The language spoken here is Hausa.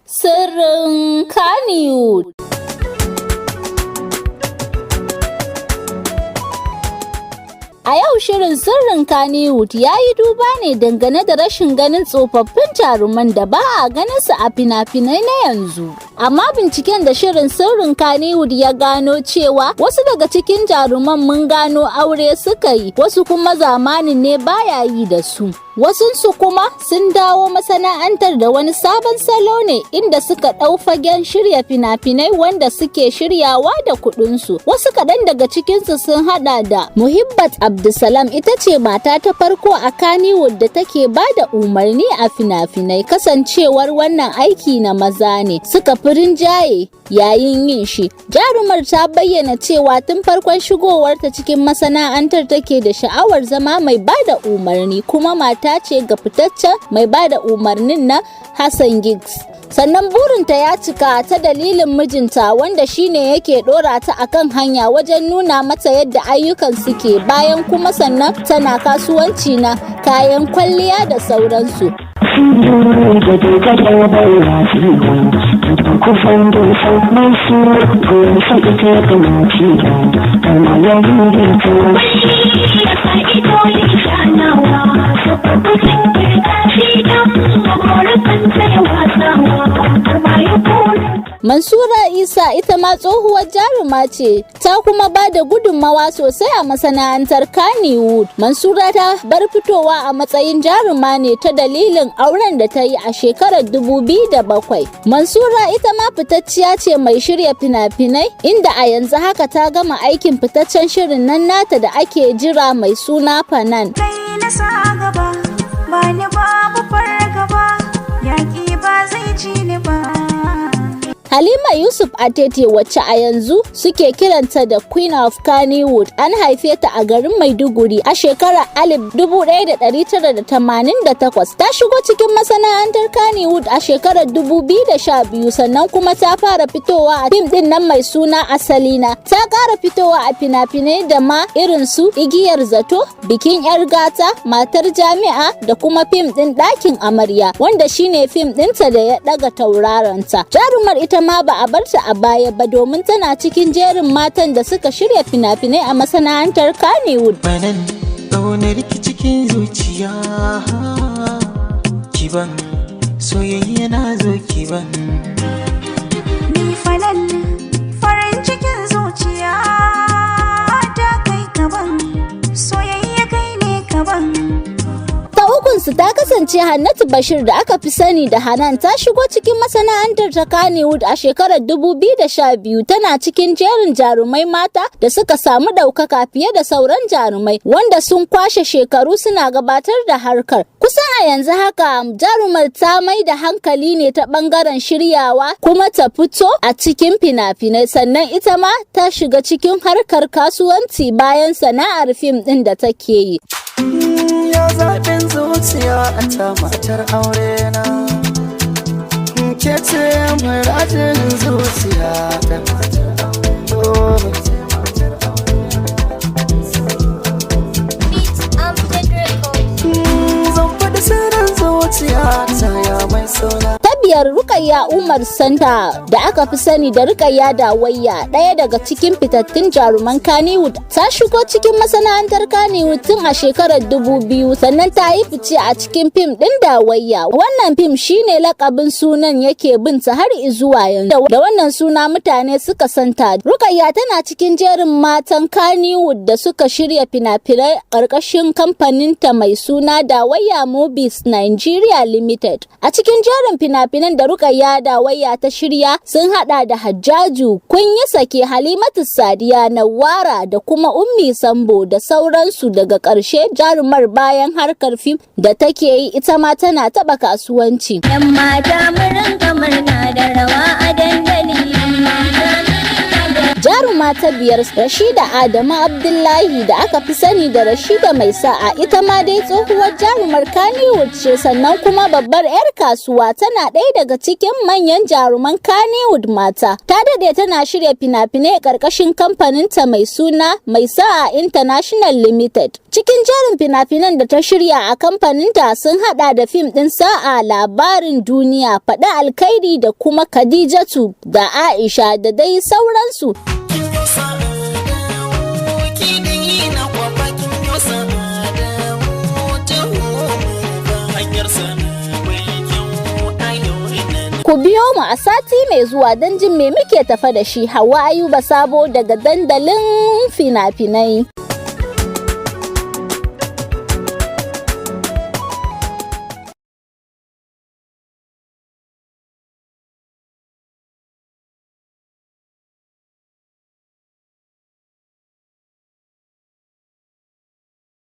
Sirrin Kannywood. A yau shirin Sirrin Kannywood ya yi duba ne dangane da rashin ganin tsofaffin jaruman da ba a ganin su a fina-finai na yanzu. Amma binciken da shirin Sirrin Kannywood ya gano cewa wasu daga cikin jaruman mun gano aure suka yi, wasu kuma zamanin ne baya yi da su. Wasunsu kuma sun dawo masana'antar da wani sabon salo ne inda suka ɗau fagen shirya fina-finai wanda suke shiryawa da kuɗinsu. Wasu kaɗan daga cikinsu sun haɗa da Muhibbat Abdulsalam, ita ce mata ta farko a Kannywood da take ba da umarni a fina-finai, kasancewar wannan aiki na maza ne suka fi rinjaye yayin yin shi. Jarumar ta bayyana cewa tun farkon shigowarta cikin masana'antar take da sha'awar zama mai ba da umarni, kuma ta ce ga fitaccen mai bada umarnin na Hassan Giggs. Sannan burinta ya cika ta dalilin mijinta wanda shine yake dora ta akan hanya wajen nuna mata yadda ayyukan suke, bayan kuma sannan tana kasuwanci na kayan kwalliya da sauransu. Mansura Isa ita ma tsohuwar jaruma ce, ta kuma ba da gudunmawa sosai a masana'antar Kannywood. Mansura ta bar fitowa a matsayin jaruma ne ta dalilin auren da ta yi a shekarar 2007. Mansura ita ma fitacciya ce mai shirya fina-finai, inda a yanzu haka ta gama aikin fitaccen shirin nan nata da ake jira mai suna Finan. Daina sa gaba, ba ni babu fargaba, yaƙi ba zai ci ni ba. Halima Yusuf Atete, wacce a yanzu suke kiranta da Queen of Kannywood, an haife ta a garin Maiduguri a shekarar 1988. Ta shigo cikin masana'antar Kannywood a shekarar 2012, sannan kuma ta fara fitowa a fim din nan mai suna Asalina. Ta ƙara fitowa a fina-finai da ma irin su Igiyar Zato, Bikin 'Yar Gata, Matar Jami'a da kuma fim din Ɗakin Amarya, wanda shine fim ɗinta da ya ɗaga tauraronta. Jarumar ita ma ba a barta a baya ba, domin tana cikin jerin matan da suka shirya fina-finai a masana'antar Kannywood. Manan ƙaunar ki cikin zuciya, kiban soyayya na zo kiban. Ni Finan farin cikin zuciya ta kai kaban, soyayya kai ne kaban. Ukunsu ta kasance Hannatu Bashir da aka fi sani da Hanan. Ta shigo cikin masana'antar ta Kannywood a shekarar 2012, tana cikin jerin jarumai mata da suka samu ɗaukaka fiye da sauran jarumai wanda sun kwashe shekaru suna gabatar da harkar. Kusan a yanzu haka jarumar ta mai da hankali ne ta ɓangaren shiryawa kuma ta fito a cikin fina-finai, sannan ita ma ta shiga cikin harkar kasuwanci bayan sana'ar fim ɗin da take yi. Ya zaɓin zuciya a ta matar aure na, ke ce muradin zuciya ta matar aure. Zan faɗi sirrin zuciya ta ya mai suna. Biyar Rukayya Umar Santa, da aka fi sani da Rukayya Dawayya, ɗaya daga cikin fitattun jaruman Kannywood. Ta shigo cikin masana'antar Kannywood tun a shekarar 2000, sannan ta yi fice a cikin fim ɗin Dawayya. Wannan fim shine lakabin sunan yake binta har izuwa yanzu. Da wannan suna mutane suka santa. Rukayya tana cikin jerin matan Kannywood da suka shirya fina-finai ƙarƙashin kamfaninta mai suna Dawayya Movies Nigeria Limited. A cikin jerin fina-finan da Rukayya Dawayya ta shirya sun hada da Hajjaju, Kun yi sake, Halimatu Sadiya, Nawara da kuma Ummi Sambo da sauransu. Daga ƙarshe jarumar bayan harkar fim da take yi ita ma tana taɓa kasuwanci. Yan mata murin kamar na da rawa a dandali. Jaruma ta 5 Rashida Adamu Abdullahi da aka fi sani da Rashida mai sa'a ita ma dai tsohuwar jarumar Kannywood ce sannan kuma babbar 'yar kasuwa tana ɗaya daga cikin manyan jaruman Kannywood mata. Ta dade tana shirya fina-finai ƙarƙashin kamfaninta mai suna Mai Sa'a International Limited. Cikin jerin fina-finan da ta shirya a kamfaninta sun hada da fim ɗin Sa'a, Labarin Duniya, Faɗi Alkhairi da kuma Khadijatu da Aisha da dai sauransu. Ku biyo mu a sati mai zuwa don jin me muke tafa da shi. Hauwa Ayuba Sabo daga dandalin fina-finai.